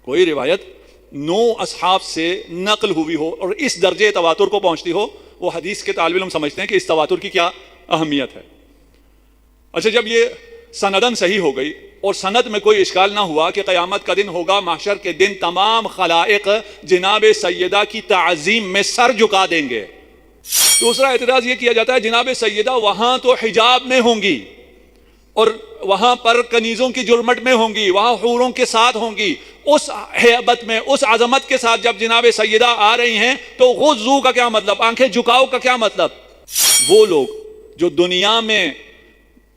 کوئی روایت 9 اصحاب سے نقل ہوئی ہو اور اس درجے تواتر کو پہنچتی ہو، وہ حدیث کے طالب علم سمجھتے ہیں کہ اس تواتر کی کیا اہمیت ہے۔ اچھا، جب یہ سندن صحیح ہو گئی اور سند میں کوئی اشکال نہ ہوا کہ قیامت کا دن ہوگا، محشر کے دن تمام خلائق جناب سیدہ کی تعظیم میں سر جھکا دیں گے۔ دوسرا اعتراض یہ کیا جاتا ہے جناب سیدہ وہاں تو حجاب میں ہوں گی اور وہاں پر کنیزوں کی جرمٹ میں ہوں گی، وہاں حوروں کے ساتھ ہوں گی، اس ہیبت میں، اس عظمت کے ساتھ جب جناب سیدہ آ رہی ہیں تو غضو کا کیا مطلب، آنکھیں جھکاؤ کا کیا مطلب؟ وہ لوگ جو دنیا میں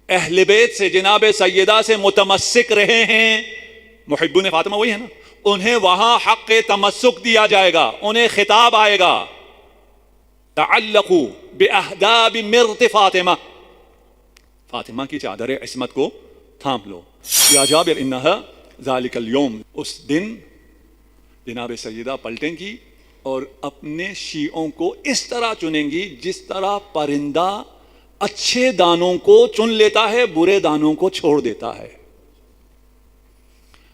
اہل بیت سے جناب سیدہ سے متمسک رہے ہیں، محبون فاطمہ وہی ہے نا، انہیں وہاں حق تمسک دیا جائے گا، انہیں خطاب آئے گا تعلقوا باہداب مرط فاطمہ، فاطمہ کی چادر عصمت کو تھام لو، یا جابر انہا ذالک اليوم، اس دن جناب سیدہ پلٹیں گی اور اپنے شیعوں کو اس طرح چنیں گی جس طرح پرندہ اچھے دانوں کو چن لیتا ہے، برے دانوں کو چھوڑ دیتا ہے۔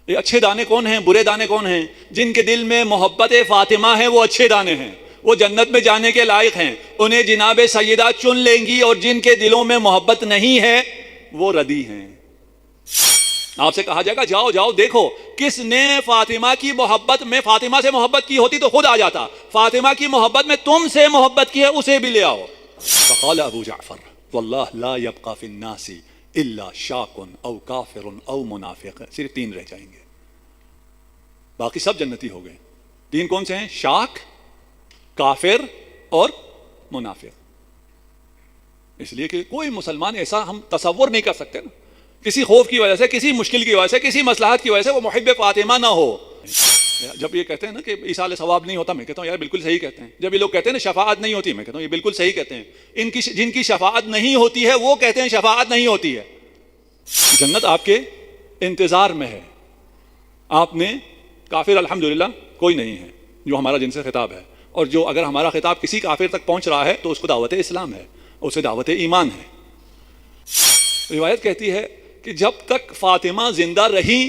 یہ اچھے دانے کون ہیں، برے دانے کون ہیں؟ جن کے دل میں محبت فاطمہ ہے وہ اچھے دانے ہیں، وہ جنت میں جانے کے لائق ہیں، انہیں جناب سیدہ چن لیں گی، اور جن کے دلوں میں محبت نہیں ہے وہ ردی ہیں۔ آپ سے کہا جائے گا جاؤ جاؤ دیکھو کس نے فاطمہ کی محبت میں، فاطمہ سے محبت کی ہوتی تو خود آ جاتا، فاطمہ کی محبت میں تم سے محبت کی ہے اسے بھی لے آؤ۔ فقال ابو جعفر واللہ لا يبقى في الناس الا شاک او کافر او منافق، صرف 3 رہ جائیں گے، باقی سب جنتی ہو گئے۔ 3 کون سے ہیں؟ شاک، کافر اور منافق۔ اس لیے کہ کوئی مسلمان ایسا ہم تصور نہیں کر سکتے نا، کسی خوف کی وجہ سے، کسی مشکل کی وجہ سے، کسی مصلحت کی وجہ سے وہ محب فاطمہ نہ ہو۔ جب یہ کہتے ہیں نا کہ ایصال ثواب نہیں ہوتا، میں کہتا ہوں یار بالکل صحیح کہتے ہیں۔ جب یہ لوگ کہتے ہیں نا شفاعت نہیں ہوتی، میں کہتا ہوں یہ بالکل صحیح کہتے ہیں۔ ان کی جن کی شفاعت نہیں ہوتی ہے وہ کہتے ہیں شفاعت نہیں ہوتی ہے۔ جنت آپ کے انتظار میں ہے۔ آپ نے کافر الحمدللہ کوئی نہیں ہے جو ہمارا جن سے خطاب ہے، اور جو اگر ہمارا خطاب کسی کافر تک پہنچ رہا ہے تو اس کو دعوت اسلام ہے، اسے دعوت ایمان ہے۔ روایت کہتی ہے کہ جب تک فاطمہ زندہ رہی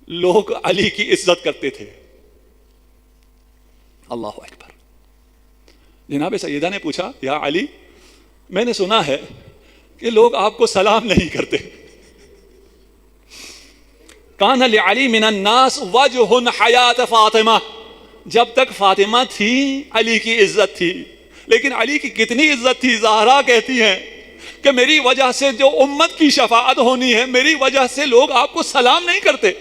لوگ علی کی عزت کرتے تھے۔ اللہ اکبر۔ جناب سیدہ نے پوچھا یا علی، میں نے سنا ہے کہ لوگ آپ کو سلام نہیں کرتے۔ کان لعلی من الناس وجہ حیات فاطمہ، جب تک فاطمہ تھی علی کی عزت تھی، لیکن علی کی کتنی عزت تھی؟ زہرا کہتی ہیں کہ میری وجہ سے جو امت کی شفاعت ہونی ہے، میری وجہ سے لوگ آپ کو سلام نہیں کرتے۔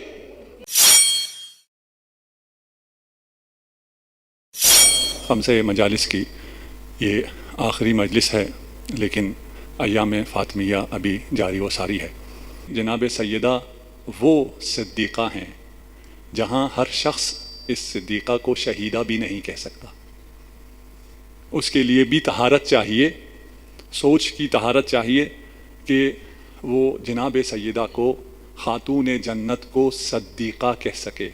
خمسہ مجالس کی یہ آخری مجلس ہے، لیکن ایام فاطمیہ ابھی جاری و ساری ہے۔ جناب سیدہ وہ صدیقہ ہیں جہاں ہر شخص اس صدیقہ کو شہیدہ بھی نہیں کہہ سکتا، اس کے لیے بھی طہارت چاہیے، سوچ کی طہارت چاہیے کہ وہ جناب سیدہ کو خاتون جنت کو صدیقہ کہہ سکے،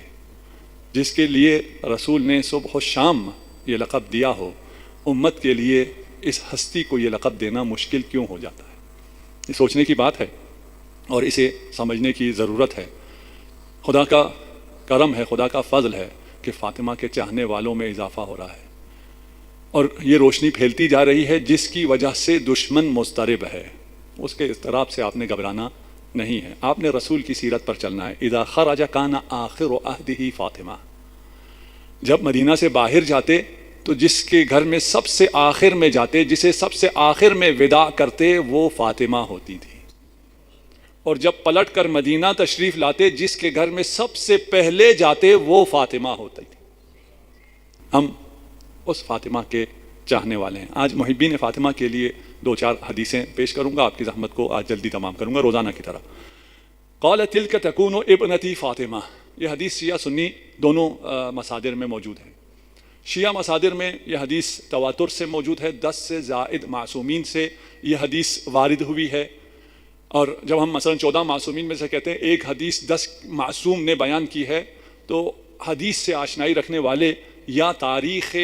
جس کے لیے رسول نے صبح و شام یہ لقب دیا ہو۔ امت کے لیے اس ہستی کو یہ لقب دینا مشکل کیوں ہو جاتا ہے؟ یہ سوچنے کی بات ہے اور اسے سمجھنے کی ضرورت ہے۔ خدا کا کرم ہے، خدا کا فضل ہے کہ فاطمہ کے چاہنے والوں میں اضافہ ہو رہا ہے، اور یہ روشنی پھیلتی جا رہی ہے جس کی وجہ سے دشمن مضطرب ہے۔ اس کے اضطراب سے آپ نے گھبرانا نہیں ہے، آپ نے رسول کی سیرت پر چلنا ہے۔ اذا خرج کان آخر عہدہ فاطمہ، جب مدینہ سے باہر جاتے تو جس کے گھر میں سب سے آخر میں جاتے، جسے سب سے آخر میں وداع کرتے، وہ فاطمہ ہوتی تھی، اور جب پلٹ کر مدینہ تشریف لاتے جس کے گھر میں سب سے پہلے جاتے وہ فاطمہ ہوتی تھی۔ ہم اس فاطمہ کے چاہنے والے ہیں۔ آج محبین فاطمہ کے لیے 2-4 حدیثیں پیش کروں گا، آپ کی زحمت کو آج جلدی تمام کروں گا روزانہ کی طرح۔ قال تلک تکون ابنتی فاطمہ، یہ حدیث شیعہ سنی دونوں مصادر میں موجود ہے۔ شیعہ مصادر میں یہ حدیث تواتر سے موجود ہے، 10 سے زائد معصومین سے یہ حدیث وارد ہوئی ہے، اور جب ہم مثلا 14 معصومین میں سے کہتے ہیں ایک حدیث 10 معصوم نے بیان کی ہے، تو حدیث سے آشنائی رکھنے والے یا تاریخ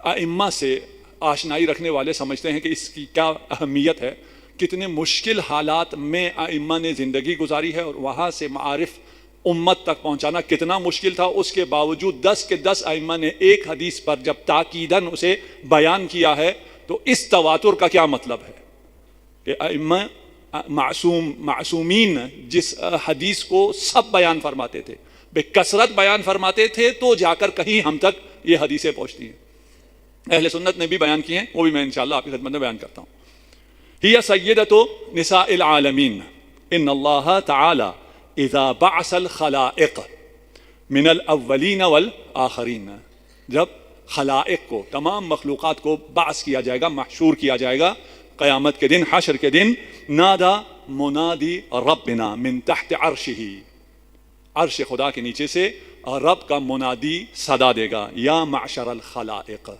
ائمہ سے آشنائی رکھنے والے سمجھتے ہیں کہ اس کی کیا اہمیت ہے، کتنے مشکل حالات میں ائمہ نے زندگی گزاری ہے، اور وہاں سے معارف امت تک پہنچانا کتنا مشکل تھا، اس کے باوجود 10 کے 10 ائمہ نے ایک حدیث پر جب تاکیداً اسے بیان کیا ہے تو اس تواتر کا کیا مطلب ہے کہ ائمہ معصومین جس حدیث کو سب بیان فرماتے تھے، بے کثرت بیان فرماتے تھے، تو جا کر کہیں ہم تک یہ حدیثیں پہنچتی ہیں. اہل سنت نے بھی بیان کی ہیں، وہ بھی میں انشاءاللہ آپ کی خدمت میں بیان کرتا ہوں. ہی سیدۃ نساء العالمین ان اللہ تعالی اذا بعث الخلائق من الاولین والآخرین، جب خلائق کو، تمام مخلوقات کو بعث کیا جائے گا، محشور کیا جائے گا قیامت کے دن، حشر کے دن، نادا منادی ربنا من تحت عرشہ، عرش خدا کے نیچے سے رب کا منادی صدا دے گا، یا معشر الخلائق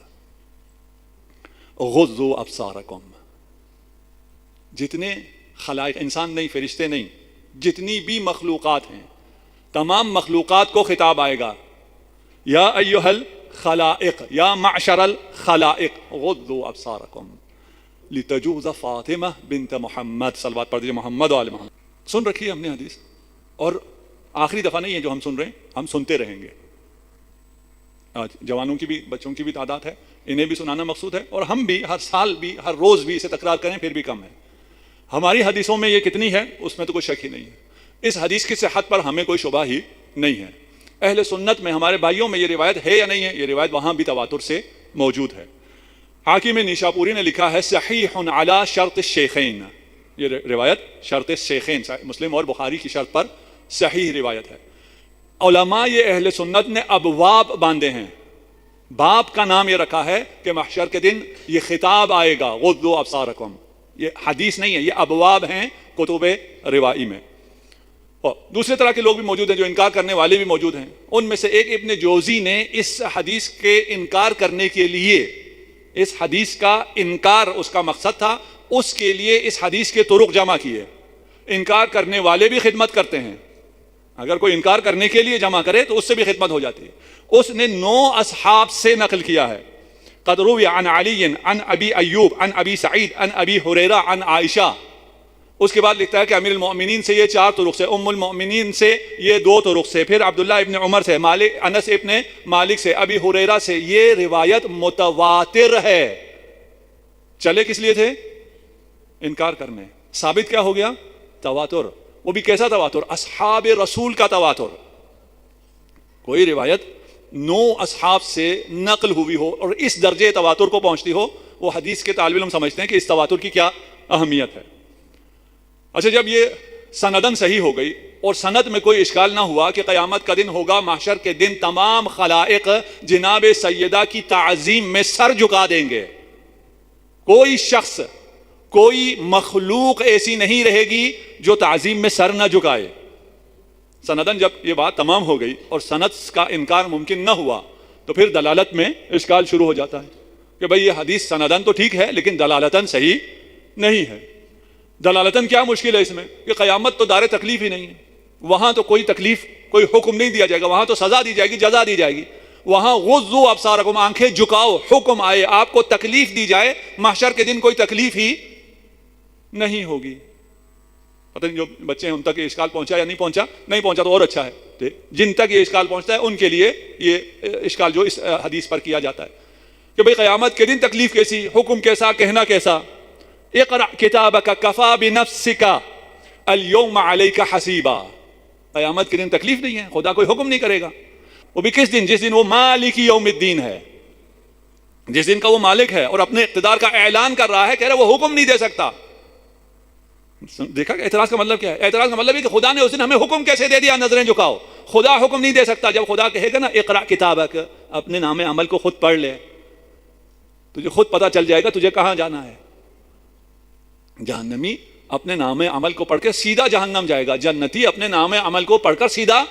غضوا ابصارکم، جتنے خلائق، انسان نہیں، فرشتے نہیں، جتنی بھی مخلوقات ہیں، تمام مخلوقات کو خطاب آئے گا، یا ایھا الخلائق، یا معشر الخلائق غضوا ابصارکم لتجوز فاطمہ بنت محمد، صلوات پڑھ دیجیے محمد و آل محمد. سن رکھی ہے ہم نے حدیث، اور آخری دفعہ نہیں ہے جو ہم سن رہے ہیں، ہم سنتے رہیں گے. آج جوانوں کی بھی، بچوں کی بھی تعداد ہے، انہیں بھی سنانا مقصود ہے، اور ہم بھی ہر سال بھی، ہر روز بھی اسے تکرار کریں پھر بھی کم ہے. ہماری حدیثوں میں یہ کتنی ہے اس میں تو کوئی شک ہی نہیں ہے. اس حدیث کی صحت پر ہمیں کوئی شبہ ہی نہیں ہے. اہل سنت میں، ہمارے بھائیوں میں یہ روایت ہے یا نہیں ہے؟ یہ روایت وہاں بھی تواتر سے موجود ہے. حاکم نیشاپوری نے لکھا ہے صحیح علی شرط الشیخین، یہ روایت شرط الشیخین، مسلم اور بخاری کی شرط پر صحیح روایت ہے. علماء یہ اہل سنت نے ابواب باندھے ہیں، باب کا نام یہ رکھا ہے کہ محشر کے دن یہ خطاب آئے گا غضوا ابصارکم. یہ حدیث نہیں ہے، یہ ابواب ہیں کتب روائی میں. اور دوسرے طرح کے لوگ بھی موجود ہیں جو انکار کرنے والے بھی موجود ہیں. ان میں سے ایک ابن جوزی نے اس حدیث کے انکار کرنے کے لیے، اس حدیث کا انکار اس کا مقصد تھا، اس کے لیے اس حدیث کے طرق جمع کیے. انکار کرنے والے بھی خدمت کرتے ہیں، اگر کوئی انکار کرنے کے لیے جمع کرے تو اس سے بھی خدمت ہو جاتی ہے. اس نے 9 اصحاب سے نقل کیا ہے. قد روی عن علی عن ابی ایوب عن ابی سعید عن ابی ہریرہ عن عائشہ. اس کے بعد لکھتا ہے کہ امیر المؤمنین سے یہ 4 طرق سے، ام المؤمنین سے یہ 2 طرق سے، پھر عبداللہ ابن عمر سے، انس ابن مالک سے، ابی ہریرہ سے. یہ روایت متواتر ہے. چلے کس لیے تھے؟ انکار کرنے. ثابت کیا ہو گیا؟ تواتر. وہ بھی کیسا تواتر؟ اصحاب رسول کا تواتر. کوئی روایت 9 اصحاب سے نقل ہوئی ہو اور اس درجے تواتر کو پہنچتی ہو، وہ حدیث کے طالب علم سمجھتے ہیں کہ اس تواتر کی کیا اہمیت ہے. اچھا، جب یہ سندن صحیح ہو گئی اور سند میں کوئی اشکال نہ ہوا کہ قیامت کا دن ہوگا، محشر کے دن تمام خلائق جناب سیدہ کی تعظیم میں سر جھکا دیں گے. کوئی شخص، کوئی مخلوق ایسی نہیں رہے گی جو تعظیم میں سر نہ جھکائے. سندن جب یہ بات تمام ہو گئی اور سند کا انکار ممکن نہ ہوا تو پھر دلالت میں اشکال شروع ہو جاتا ہے کہ بھئی یہ حدیث سندن تو ٹھیک ہے لیکن دلالتاً صحیح نہیں ہے. دلالتاً کیا مشکل ہے اس میں کہ قیامت تو دار تکلیف ہی نہیں ہے. وہاں تو کوئی تکلیف، کوئی حکم نہیں دیا جائے گا، وہاں تو سزا دی جائے گی، جزا دی جائے گی. وہاں غضوا ابصارکم، آنکھیں جھکاؤ، حکم آئے، آپ کو تکلیف دی جائے. محشر کے دن کوئی تکلیف ہی نہیں ہوگی. پتہ نہیں جو بچے ہیں ان تک یہ اشکال پہنچا یا نہیں پہنچا. نہیں پہنچا تو اور اچھا ہے. جن تک یہ اشکال پہنچتا ہے ان کے لیے یہ اشکال جو اس حدیث پر کیا جاتا ہے کہ بھئی قیامت کے دن تکلیف کیسی، حکم کیسا، کہنا کیسا. اقرأ کتابک کفا بنفسک اليوم علیک حسیبا. قیامت کے دن تکلیف نہیں ہے، خدا کوئی حکم نہیں کرے گا. وہ بھی کس دن؟ جس دن وہ مالک یوم الدین ہے، جس دن کا وہ مالک ہے اور اپنے اقتدار کا اعلان کر رہا ہے، کہہ رہا ہے وہ حکم نہیں دے سکتا. دیکھا کہ اعتراض کا مطلب کیا ہے؟ اعتراض کا مطلب ہے کہ خدا نے اس دن ہمیں حکم کیسے دے دیا نظریں جھکاؤ. خدا حکم نہیں دے سکتا. جب خدا کہے گا نا اقرأ کتابک، اپنے نام عمل کو خود پڑھ لے، تجھے خود پتہ چل جائے گا تجھے کہاں جانا ہے. جہنمی اپنے نام عمل کو پڑھ کے سیدھا جہنم جائے گا، جنتی اپنے نام عمل کو پڑھ کر سیدھا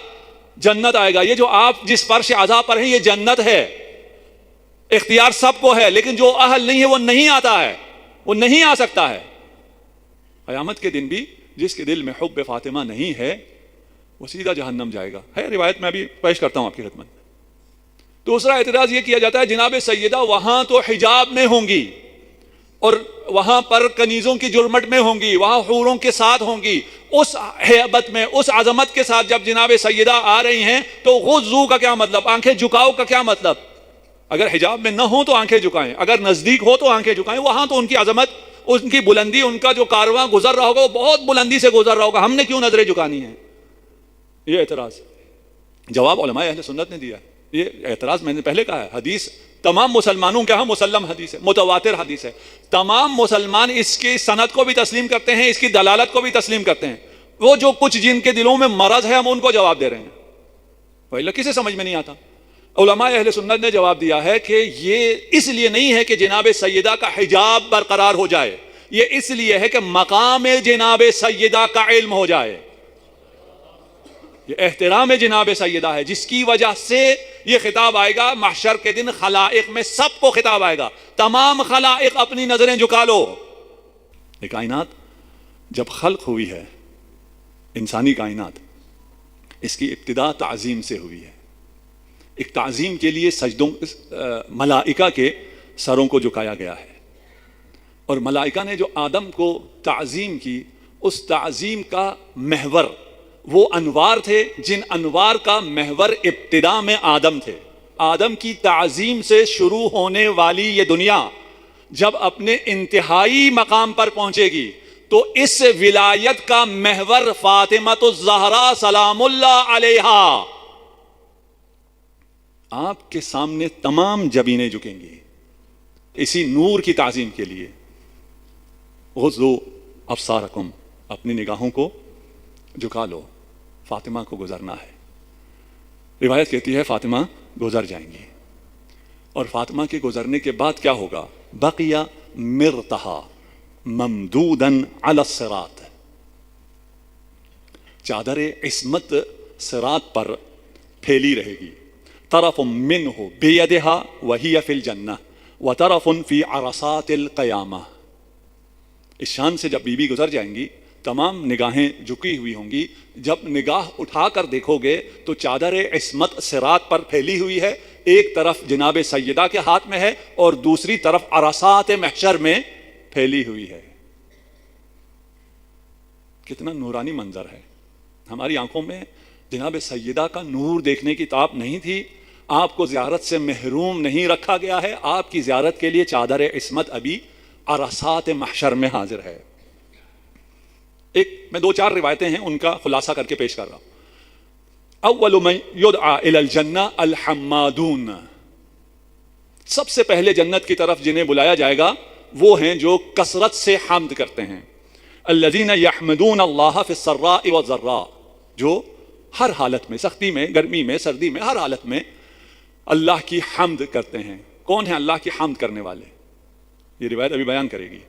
جنت آئے گا. یہ جو آپ جس فرش عذاب پر ہیں یہ جنت ہے. اختیار سب کو ہے لیکن جو اہل نہیں ہے وہ نہیں آتا ہے، وہ نہیں آ سکتا ہے. قیامت کے دن بھی جس کے دل میں حب فاطمہ نہیں ہے وہ سیدھا جہنم جائے گا. ہے روایت میں ابھی پیش کرتا ہوں آپ کی خدمت. دوسرا اعتراض یہ کیا جاتا ہے جناب سیدہ وہاں تو حجاب میں ہوں گی اور وہاں پر کنیزوں کی جرمٹ میں ہوں گی، وہاں حوروں کے ساتھ ہوں گی، اس ہیبت میں، اس عظمت کے ساتھ جب جناب سیدہ آ رہی ہیں تو غضو کا کیا مطلب، آنکھیں جھکاؤ کا کیا مطلب؟ اگر حجاب میں نہ ہو تو آنکھیں جھکائیں، اگر نزدیک ہو تو آنکھیں جھکائیں. وہاں تو ان کی عظمت، ان کی بلندی، ان کا جو کارواں گزر رہا ہوگا وہ بہت بلندی سے گزر رہا ہوگا، ہم نے کیوں نظریں جھکانی ہیں؟ یہ اعتراض جواب علماء اہل سنت نے دیا. یہ اعتراض میں نے پہلے کہا ہے، حدیث تمام مسلمانوں کے ہاں مسلم حدیث ہے، متواتر حدیث ہے. تمام مسلمان اس کی سند کو بھی تسلیم کرتے ہیں، اس کی دلالت کو بھی تسلیم کرتے ہیں. وہ جو کچھ جن کے دلوں میں مرض ہے ہم ان کو جواب دے رہے ہیں، وہی کسے سمجھ میں نہیں آتا. علماء اہل سنت نے جواب دیا ہے کہ یہ اس لیے نہیں ہے کہ جناب سیدہ کا حجاب برقرار ہو جائے، یہ اس لیے ہے کہ مقام جناب سیدہ کا علم ہو جائے. یہ احترام جناب سیدہ ہے جس کی وجہ سے یہ خطاب آئے گا محشر کے دن، خلائق میں سب کو خطاب آئے گا، تمام خلائق اپنی نظریں جھکا لو. یہ کائنات جب خلق ہوئی ہے، انسانی کائنات، اس کی ابتدا تعظیم سے ہوئی ہے. ایک تعظیم کے لیے سجدوں، ملائکہ کے سروں کو جھکایا گیا ہے، اور ملائکہ نے جو آدم کو تعظیم کی، اس تعظیم کا محور وہ انوار تھے جن انوار کا محور ابتدا میں آدم تھے. آدم کی تعظیم سے شروع ہونے والی یہ دنیا جب اپنے انتہائی مقام پر پہنچے گی تو اس ولایت کا محور فاطمہ الزہرا سلام اللہ علیہا، آپ کے سامنے تمام جبینیں جھکیں گی اسی نور کی تعظیم کے لیے. غضوا ابصارکم، اپنی نگاہوں کو جھکا لو، فاطمہ کو گزرنا ہے. روایت کہتی ہے فاطمہ گزر جائیں گی، اور فاطمہ کے گزرنے کے بعد کیا ہوگا؟ بقی مرتہا ممدودا علی الصراط، چادر عصمت صراط پر پھیلی رہے گی. طرف منہ بیدہا وہی فی الجنہ وطرف فی عرصات القیامہ. اس شان سے جب بی بی گزر جائیں گی تمام نگاہیں جھکی ہوئی ہوں گی. جب نگاہ اٹھا کر دیکھو گے تو چادر عصمت صراط پر پھیلی ہوئی ہے، ایک طرف جناب سیدہ کے ہاتھ میں ہے اور دوسری طرف عرصات محشر میں پھیلی ہوئی ہے. کتنا نورانی منظر ہے. ہماری آنکھوں میں جناب سیدہ کا نور دیکھنے کی تاب نہیں تھی، آپ کو زیارت سے محروم نہیں رکھا گیا ہے، آپ کی زیارت کے لیے چادر عصمت ابھی عرصات محشر میں حاضر ہے. میں دو چار روایتیں ہیں ان کا خلاصہ کر کے پیش کر رہا ہوں. اول من یدعا الی الجنہ الحمادون، سب سے پہلے جنت کی طرف جنہیں بلایا جائے گا وہ ہیں جو کثرت سے حمد کرتے ہیں. الذین یحمدون اللہ فی السراء والضراء، جو ہر حالت میں، سختی میں، گرمی میں، سردی میں، ہر حالت میں اللہ کی حمد کرتے ہیں. کون ہیں اللہ کی حمد کرنے والے؟ یہ روایت ابھی بیان کرے گی.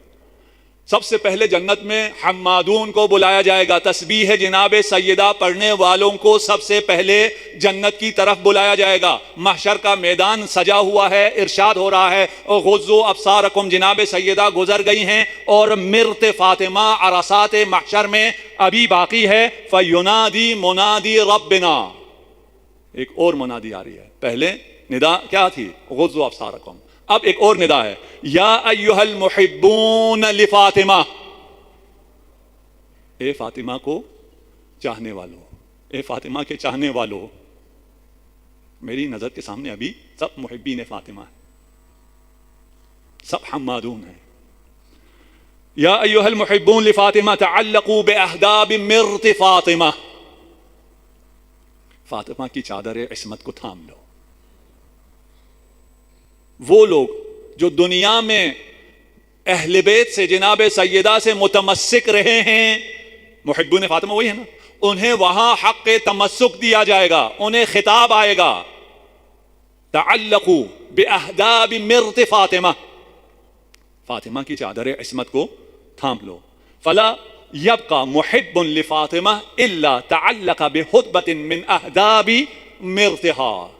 سب سے پہلے جنت میں حمادون کو بلایا جائے گا. تسبیح جناب سیدہ پڑھنے والوں کو سب سے پہلے جنت کی طرف بلایا جائے گا. محشر کا میدان سجا ہوا ہے، ارشاد ہو رہا ہے غضوا ابصارکم، جناب سیدہ گزر گئی ہیں اور مرت فاطمہ عرصات محشر میں ابھی باقی ہے. فینادی منادی ربنا، ایک اور منادی آ رہی ہے. پہلے ندا کیا تھی؟ غضوا ابصارکم. اب ایک اور ندا ہے، یا ایھا المحبون لفاطمہ، اے فاطمہ کو چاہنے والوں، اے فاطمہ کے چاہنے والوں. میری نظر کے سامنے ابھی سب محبین فاطمہ ہیں، سب حمادون ہیں. یا ایھا المحبون لفاطمہ تعلقوا باحداب مرت فاطمہ، فاطمہ کی چادر عصمت کو تھام لو. وہ لوگ جو دنیا میں اہل بیت سے، جناب سیدہ سے متمسک رہے ہیں، محبون فاطمہ وہی ہے نا، انہیں وہاں حق تمسک دیا جائے گا، انہیں خطاب آئے گا تعلقوا باحداب مرت فاطمہ، فاطمہ کی چادر عصمت کو تھام لو. فلا یبقى محب لفاطمہ الا تعلق بحدبۃ من احداب مرتها،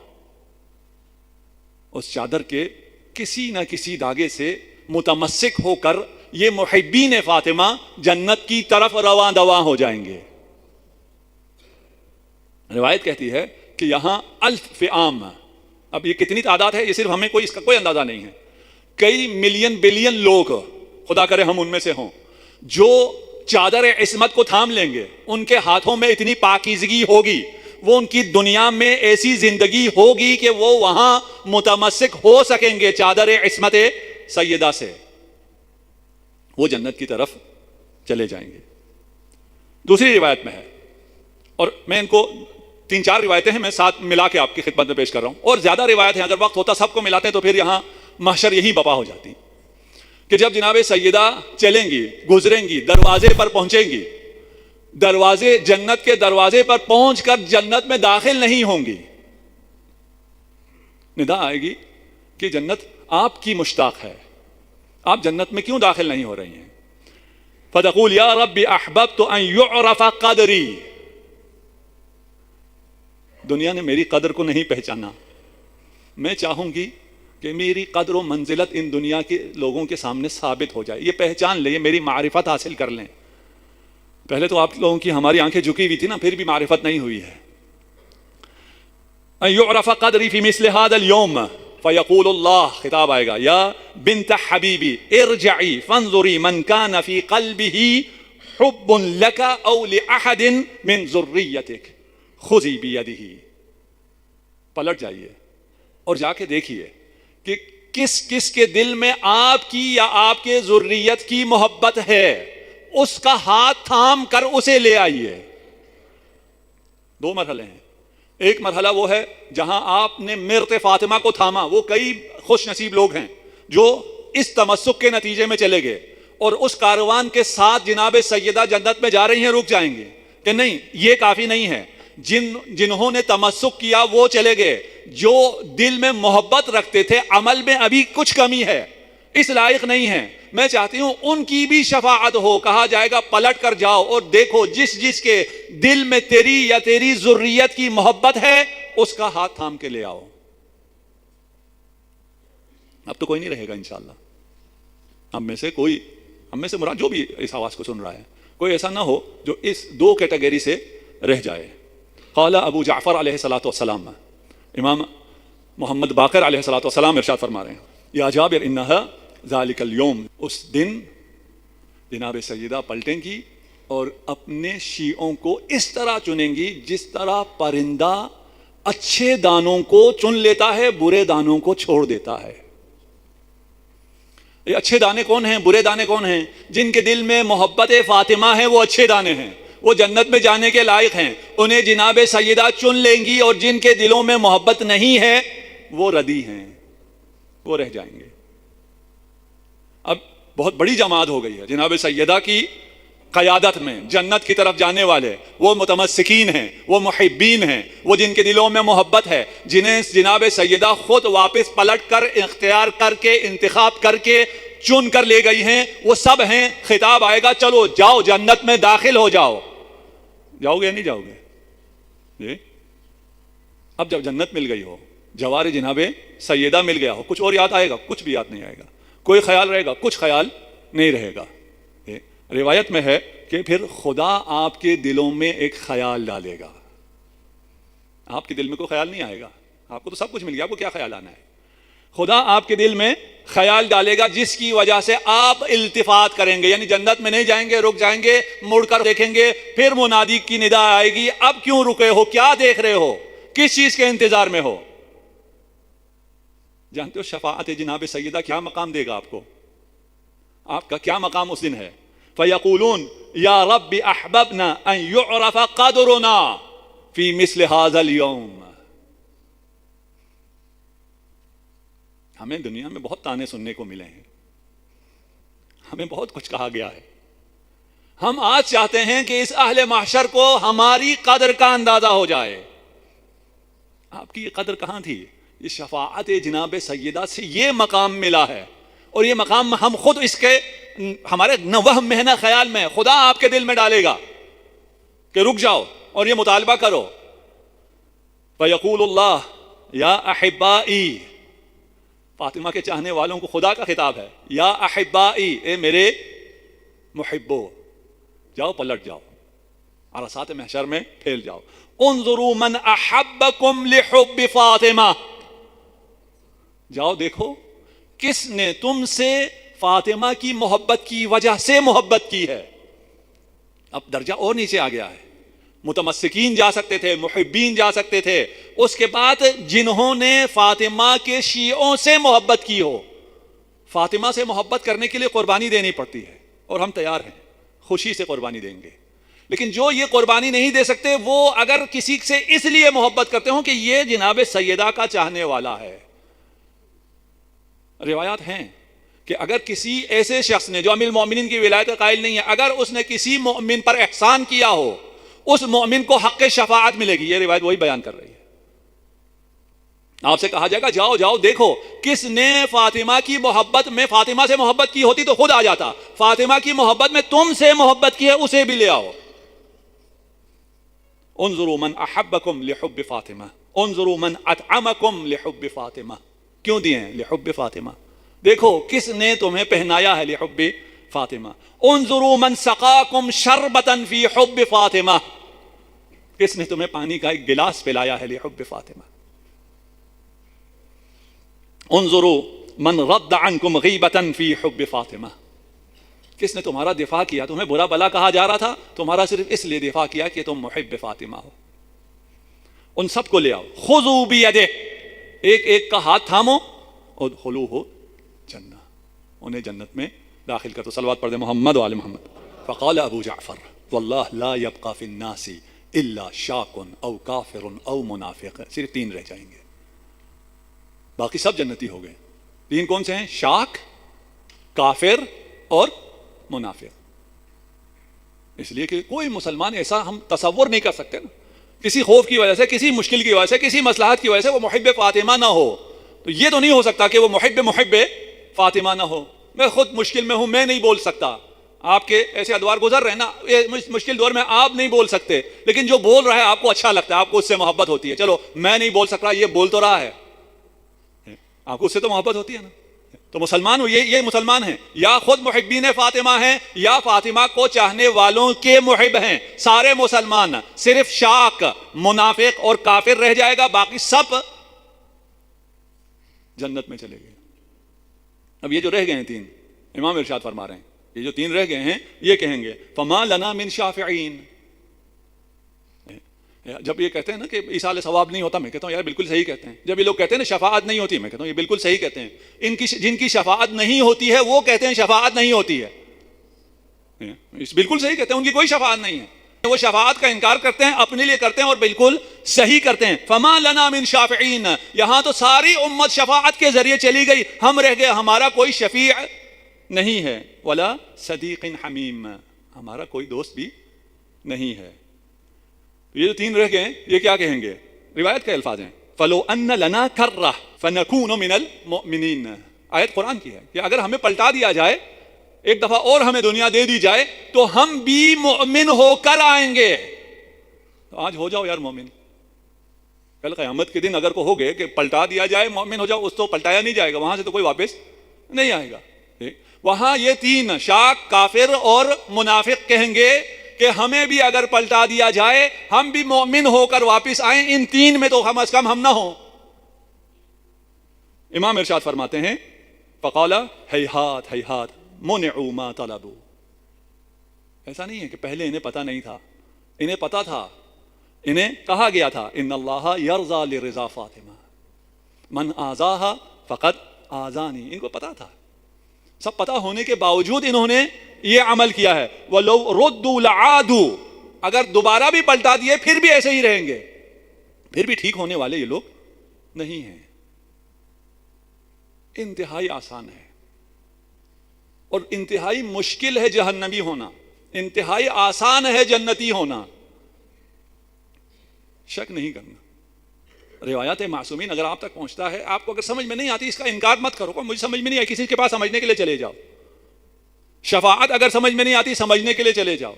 اس چادر کے کسی نہ کسی دھاگے سے متمسک ہو کر یہ محبین فاطمہ جنت کی طرف رواں دواں ہو جائیں گے. روایت کہتی ہے کہ یہاں الف فئام، اب یہ کتنی تعداد ہے یہ صرف ہمیں اس کا کوئی اندازہ نہیں ہے، کئی ملین بلین لوگ، خدا کرے ہم ان میں سے ہوں، جو چادر عصمت کو تھام لیں گے، ان کے ہاتھوں میں اتنی پاکیزگی ہوگی، وہ ان کی دنیا میں ایسی زندگی ہوگی کہ وہ وہاں متمسک ہو سکیں گے چادر عصمت سیدہ سے، وہ جنت کی طرف چلے جائیں گے۔ دوسری روایت میں ہے، اور میں ان کو 3-4 روایتیں ہیں، میں ساتھ ملا کے آپ کی خدمت میں پیش کر رہا ہوں، اور زیادہ روایت ہیں، اگر وقت ہوتا سب کو ملاتے ہیں تو پھر یہاں محشر یہی بپا ہو جاتی، کہ جب جناب سیدہ چلیں گی، گزریں گی، دروازے پر پہنچیں گی، دروازے جنت کے دروازے پر پہنچ کر جنت میں داخل نہیں ہوں گی، ندا آئے گی کہ جنت آپ کی مشتاق ہے، آپ جنت میں کیوں داخل نہیں ہو رہی ہیں؟ فتقول یا رب احببت ان یعرف قدری، دنیا نے میری قدر کو نہیں پہچانا، میں چاہوں گی کہ میری قدر و منزلت ان دنیا کے لوگوں کے سامنے ثابت ہو جائے، یہ پہچان لیں، یہ میری معرفت حاصل کر لیں۔ پہلے تو آپ لوگوں کی ہماری آنکھیں جھکی ہوئی تھی نا، پھر بھی معرفت نہیں ہوئی ہے۔ ان یعرف قدری فی مثل هذا اليوم فیقول اللہ، خطاب آئے گا، یا بنت حبیبی ارجعی فانظری من کان فی قلبہ حب لک او لأحد من ذریتک خذی بیدہ، پلٹ جائیے اور جا کے دیکھیے کہ کس کس کے دل میں آپ کی یا آپ کے ذریت کی محبت ہے، اس کا ہاتھ تھام کر اسے لے آئیے۔ 2 مرحلے ہیں، ایک مرحلہ وہ ہے جہاں آپ نے مرت فاطمہ کو تھاما، وہ کئی خوش نصیب لوگ ہیں جو اس تمسک کے نتیجے میں چلے گئے، اور اس کاروان کے ساتھ جناب سیدہ جنت میں جا رہی ہیں، رک جائیں گے کہ نہیں یہ کافی نہیں ہے، جنہوں نے تمسک کیا وہ چلے گئے، جو دل میں محبت رکھتے تھے عمل میں ابھی کچھ کمی ہے، اس لائق نہیں ہے، میں چاہتی ہوں ان کی بھی شفاعت ہو، کہا جائے گا پلٹ کر جاؤ اور دیکھو جس جس کے دل میں تیری یا تیری ذریت کی محبت ہے اس کا ہاتھ تھام کے لے آؤ۔ اب تو کوئی نہیں رہے گا انشاءاللہ، ہم میں سے مراد جو بھی اس آواز کو سن رہا ہے، کوئی ایسا نہ ہو جو اس 2 کیٹیگری سے رہ جائے۔ قال ابو جعفر علیہ الصلوۃ والسلام، امام محمد باقر علیہ الصلوۃ والسلام ارشاد فرما رہے ہیں، یا جابر انہا ذالک اليوم، اس دن جناب سیدہ پلٹیں گی اور اپنے شیعوں کو اس طرح چنیں گی جس طرح پرندہ اچھے دانوں کو چن لیتا ہے، برے دانوں کو چھوڑ دیتا ہے۔ یہ اچھے دانے کون ہیں، برے دانے کون ہیں؟ جن کے دل میں محبت فاطمہ ہے وہ اچھے دانے ہیں، وہ جنت میں جانے کے لائق ہیں، انہیں جناب سیدہ چن لیں گی، اور جن کے دلوں میں محبت نہیں ہے وہ ردی ہیں، وہ رہ جائیں گے۔ اب بہت بڑی جماعت ہو گئی ہے جناب سیدہ کی قیادت میں، جنت کی طرف جانے والے، وہ متمسکین ہیں، وہ محبین ہیں، وہ جن کے دلوں میں محبت ہے، جنہیں جناب سیدہ خود واپس پلٹ کر اختیار کر کے انتخاب کر کے چن کر لے گئی ہیں، وہ سب ہیں۔ خطاب آئے گا چلو جاؤ جنت میں داخل ہو جاؤ، جاؤ گے یا نہیں جاؤ گے؟ جی اب جب جنت مل گئی ہو، جوار جناب سیدہ مل گیا ہو، کچھ اور یاد آئے گا؟ کچھ بھی یاد نہیں آئے گا۔ کوئی خیال رہے گا؟ کچھ خیال نہیں رہے گا۔ روایت میں ہے کہ پھر خدا آپ کے دلوں میں ایک خیال ڈالے گا، آپ کے دل میں کوئی خیال نہیں آئے گا، آپ کو تو سب کچھ مل گیا، آپ کو کیا خیال آنا ہے؟ خدا آپ کے دل میں خیال ڈالے گا جس کی وجہ سے آپ التفات کریں گے، یعنی جنت میں نہیں جائیں گے، رک جائیں گے، مڑ کر دیکھیں گے، پھر منادی کی ندا آئے گی، اب کیوں رکے ہو، کیا دیکھ رہے ہو، کس چیز کے انتظار میں ہو؟ جانتے ہو شفاعت جناب سیدہ کیا مقام دے گا آپ کو؟ آپ کا کیا مقام اس دن ہے؟ فَيَقُولُونَ يَا رَبِّ أَحْبَبْنَا أَن يُعْرَفَ قَدْرُنَا فِي مِثْلِ هَذَا الْيَوْمِ۔ ہمیں دنیا میں بہت تانے سننے کو ملے ہیں، ہمیں بہت کچھ کہا گیا ہے، ہم آج چاہتے ہیں کہ اس اہل محشر کو ہماری قدر کا اندازہ ہو جائے۔ آپ کی یہ قدر کہاں تھی؟ یہ شفاعت جناب سیدہ سے یہ مقام ملا ہے، اور یہ مقام ہم خود اس کے ہمارے نہ وہم میں ہے نہ خیال میں، خدا آپ کے دل میں ڈالے گا کہ رک جاؤ اور یہ مطالبہ کرو۔ فَيَقُولُ اللَّهُ يَا أَحِبَّائِي، فاطمہ کے چاہنے والوں کو خدا کا خطاب ہے، یا احبائی، اے میرے محبو، جاؤ پلٹ جاؤ، عرصات محشر میں پھیل جاؤ۔ انظروا من احبکم لحب فاطمہ، جاؤ دیکھو کس نے تم سے فاطمہ کی محبت کی وجہ سے محبت کی ہے، اب درجہ اور نیچے آ گیا ہے. متمسکین جا سکتے تھے, محبین جا سکتے تھے, اس کے بعد جنہوں نے فاطمہ کے شیعوں سے محبت کی ہو. فاطمہ سے محبت کرنے کے لیے قربانی دینی پڑتی ہے, اور ہم تیار ہیں, خوشی سے قربانی دیں گے. لیکن جو یہ قربانی نہیں دے سکتے, وہ اگر کسی سے اس لیے محبت کرتے ہوں کہ یہ جناب سیدہ کا چاہنے والا ہے. روایات ہیں کہ اگر کسی ایسے شخص نے جو امیر المومنین کی ولایت کا قائل نہیں ہے, اگر اس نے کسی مومن پر احسان کیا ہو, اس مومن کو حق شفاعت ملے گی. یہ روایت وہی بیان کر رہی ہے. آپ سے کہا جائے گا جاؤ جاؤ دیکھو کس نے فاطمہ کی محبت میں, فاطمہ سے محبت کی ہوتی تو خود آ جاتا, فاطمہ کی محبت میں تم سے محبت کی ہے اسے بھی لے آؤ. انظروا من احبکم لحب فاطمہ, انظروا من اطعمکم لحب فاطمہ. کیوں دیے ہیں؟ لحب فاطمہ. دیکھو کس نے تمہیں پہنایا ہے لحب فاطمہ. انظروا من سقاکم شربتا فی حب فاطمہ, کس نے تمہیں پانی کا ایک گلاس پلایا ہے لحب فاطمہ. انظروا من رد عنکم غیبتا فی حب فاطمہ, کس نے تمہارا دفاع کیا, تمہیں برا بلا کہا جا رہا تھا, تمہارا صرف اس لیے دفاع کیا کہ تم محب فاطمہ ہو. ان سب کو لے آؤ. خذوا بیدہ, ایک ایک کا ہاتھ تھامو, ادخلوہ جنہ, انہیں جنت میں داخل کر دو. صلوات پڑھ دے محمد و آل محمد. فقال ابو جعفر واللہ لا یبقى فی الناس الا شاک او کافر او منافق. صرف 3 رہ جائیں گے, باقی سب جنتی ہو گئے. 3 کون سے ہیں؟ شاک, کافر اور منافق. اس لیے کہ کوئی مسلمان ایسا ہم تصور نہیں کر سکتے نا, کسی خوف کی وجہ سے, کسی مشکل کی وجہ سے, کسی مصلحت کی وجہ سے وہ محب فاطمہ نہ ہو. تو یہ تو نہیں ہو سکتا کہ وہ محب فاطمہ نہ ہو. میں خود مشکل میں ہوں, میں نہیں بول سکتا. آپ کے ایسے ادوار گزر رہے ہیں نا, مشکل دور میں آپ نہیں بول سکتے, لیکن جو بول رہا ہے آپ کو اچھا لگتا ہے, آپ کو اس سے محبت ہوتی ہے. چلو میں نہیں بول سک رہا, یہ بول تو رہا ہے, آپ کو اس سے تو محبت ہوتی ہے نا. تو مسلمان ہو, یہ مسلمان ہیں, یا خود محبین فاطمہ ہیں یا فاطمہ کو چاہنے والوں کے محب ہیں. سارے مسلمان, صرف شاک, منافق اور کافر رہ جائے گا, باقی سب جنت میں چلے گئے. اب یہ جو رہ گئے ہیں 3, امام ارشاد فرما رہے ہیں, یہ جو 3 رہ گئے ہیں یہ کہیں گے فما لنا من شافعین. جب یہ کہتے ہیں نا کہ ایصال ثواب نہیں ہوتا, میں کہتا ہوں یار بالکل صحیح کہتے ہیں. جب یہ لوگ کہتے ہیں نا شفاعت نہیں ہوتی, میں کہتا ہوں یہ بالکل صحیح کہتے ہیں. جن کی شفاعت نہیں ہوتی ہے وہ کہتے ہیں شفاعت نہیں ہوتی ہے. بالکل صحیح کہتے ہیں, ان کی کوئی شفاعت نہیں ہے. وہ شفاعت کا انکار کرتے ہیں, اپنے لیے کرتے ہیں, اور بالکل صحیح کرتے ہیں. فما لنا من شافعین, یہاں تو ساری امت شفاعت کے ذریعے چلی گئی, ہم رہ گئے, ہمارا کوئی شفیع نہیں ہے. ولا صدیق حمیم, ہمارا کوئی دوست بھی نہیں ہے. یہ جو 3 رہ گئے یہ کیا کہیں گے؟ روایت کے الفاظ ہیں فلو ان لنا کرہ فنکون من المؤمنین. آیت قرآن کی ہے کہ اگر ہمیں پلٹا دیا جائے, ایک دفعہ اور ہمیں دنیا دے دی جائے, تو ہم بھی مؤمن ہو کر آئیں گے. تو آج ہو جاؤ یار مومن, کل قیامت کے دن اگر کو ہو گئے کہ پلٹا دیا جائے مومن ہو جاؤ, اس تو پلٹایا نہیں جائے گا, وہاں سے تو کوئی واپس نہیں آئے گا. وہاں یہ 3 شاک, کافر اور منافق کہیں گے کہ ہمیں بھی اگر پلٹا دیا جائے ہم بھی مومن ہو کر واپس آئیں, ان 3 میں تو کم از کم ہم نہ ہوں. امام ارشاد فرماتے ہیں فقال ہیہات ہیہات منعوا ما طلبوا. ایسا نہیں ہے کہ پہلے انہیں پتہ نہیں تھا, انہیں پتہ تھا, انہیں کہا گیا تھا ان اللہ یرضى لرضا فاطمہ من آذاها فقد آذانی. ان کو پتہ تھا, سب پتہ ہونے کے باوجود انہوں نے یہ عمل کیا ہے. وَلَوْ رُدُّوا لَعَادُوا, اگر دوبارہ بھی پلٹا دیے پھر بھی ایسے ہی رہیں گے, پھر بھی ٹھیک ہونے والے یہ لوگ نہیں ہیں. انتہائی آسان ہے اور انتہائی مشکل ہے جہنمی ہونا, انتہائی آسان ہے جنتی ہونا. شک نہیں کرنا. روایات معصومین اگر آپ تک پہنچتا ہے, آپ کو اگر سمجھ میں نہیں آتی اس کا انکار مت کرو, مجھے سمجھ میں نہیں آئی, کسی کے پاس سمجھنے کے لیے چلے جاؤ. شفاعت اگر سمجھ میں نہیں آتی سمجھنے کے لیے چلے جاؤ.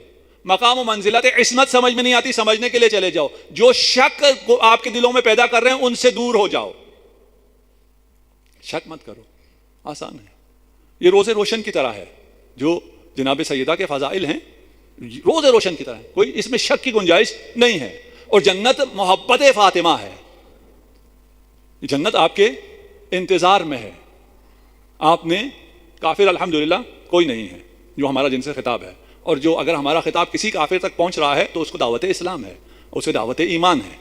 مقام و منزلت عصمت سمجھ میں نہیں آتی سمجھنے کے لیے چلے جاؤ. جو شک کو آپ کے دلوں میں پیدا کر رہے ہیں ان سے دور ہو جاؤ. شک مت کرو, آسان ہے. یہ روز روشن کی طرح ہے, جو جناب سیدہ کے فضائل ہیں روز روشن کی طرح ہے, کوئی اس میں شک کی گنجائش نہیں ہے. اور جنت محبت فاطمہ ہے, جنت آپ کے انتظار میں ہے. آپ نے کافر الحمدللہ کوئی نہیں ہے جو ہمارا جن سے خطاب ہے, اور جو اگر ہمارا خطاب کسی کافر تک پہنچ رہا ہے تو اس کو دعوت اسلام ہے، اسے دعوت ایمان ہے۔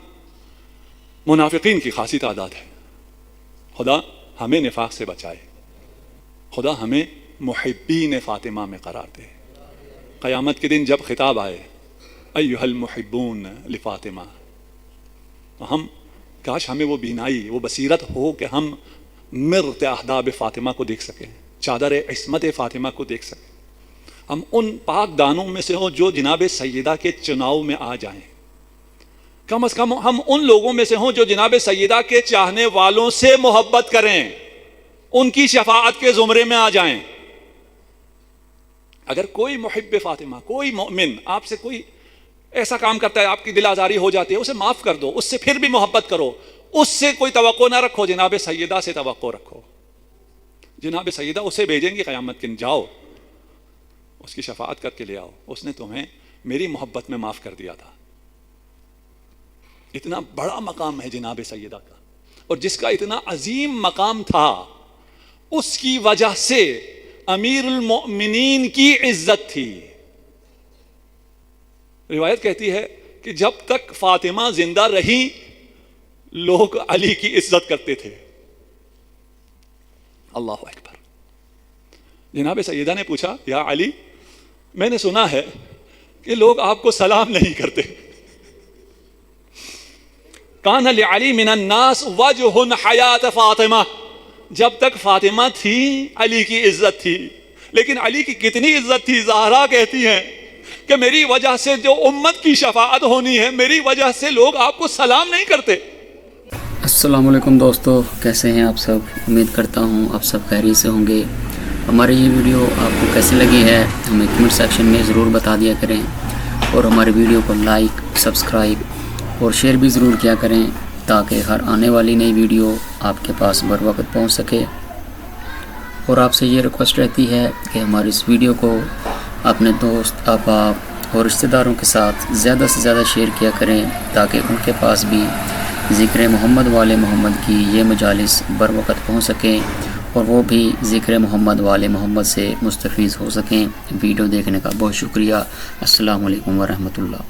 منافقین کی خاصی تعداد ہے۔ خدا ہمیں نفاق سے بچائے، خدا ہمیں محبین فاطمہ میں قرار دے۔ قیامت کے دن جب خطاب آئے ایھا المحبون لفاطمہ، ہم کاش ہمیں وہ بینائی، وہ بصیرت ہو کہ ہم مرت احداب فاطمہ کو دیکھ سکیں، چادر عصمت فاطمہ کو دیکھ سکیں، ہم ان پاک دانوں میں سے ہوں جو جناب سیدہ کے چناؤ میں آ جائیں، کم از کم ہم ان لوگوں میں سے ہوں جو جناب سیدہ کے چاہنے والوں سے محبت کریں، ان کی شفاعت کے زمرے میں آ جائیں۔ اگر کوئی محب فاطمہ، کوئی مومن آپ سے کوئی ایسا کام کرتا ہے، آپ کی دل آزاری ہو جاتی ہے، اسے معاف کر دو، اس سے پھر بھی محبت کرو، اس سے کوئی توقع نہ رکھو، جناب سیدہ سے توقع رکھو۔ جناب سیدہ اسے بھیجیں گی قیامت کے دن، جاؤ اس کی شفاعت کر کے لے آؤ، اس نے تمہیں میری محبت میں معاف کر دیا تھا۔ اتنا بڑا مقام ہے جناب سیدہ کا، اور جس کا اتنا عظیم مقام تھا، اس کی وجہ سے امیر المؤمنین کی عزت تھی۔ روایت کہتی ہے کہ جب تک فاطمہ زندہ رہی لوگ علی کی عزت کرتے تھے۔ اللہ اکبر۔ جناب سیدہ نے پوچھا یا علی، میں نے سنا ہے کہ لوگ آپ کو سلام نہیں کرتے۔ کان لعلی من الناس وجہ حیات فاطمہ، جب تک فاطمہ تھی علی کی عزت تھی، لیکن علی کی کتنی عزت تھی، زہرا کہتی ہیں کہ میری وجہ سے جو امت کی شفاعت ہونی ہے، میری وجہ سے لوگ آپ کو سلام نہیں کرتے۔ السلام علیکم دوستو، کیسے ہیں آپ سب؟ امید کرتا ہوں آپ سب خیریت سے ہوں گے۔ ہماری یہ ویڈیو آپ کو کیسی لگی ہے ہمیں کمنٹ سیکشن میں ضرور بتا دیا کریں، اور ہماری ویڈیو کو لائک، سبسکرائب اور شیئر بھی ضرور کیا کریں تاکہ ہر آنے والی نئی ویڈیو آپ کے پاس بر وقت پہنچ سکے۔ اور آپ سے یہ ریکویسٹ رہتی ہے کہ ہماری اس ویڈیو کو اپنے دوست، احباب اور رشتہ داروں کے ساتھ زیادہ سے زیادہ شیئر کیا کریں تاکہ ان کے پاس بھی ذکر محمد والے محمد کی یہ مجالس بر وقت پہنچ سکیں، اور وہ بھی ذکر محمد والے محمد سے مستفیض ہو سکیں۔ ویڈیو دیکھنے کا بہت شکریہ۔ السلام علیکم ورحمۃ اللہ۔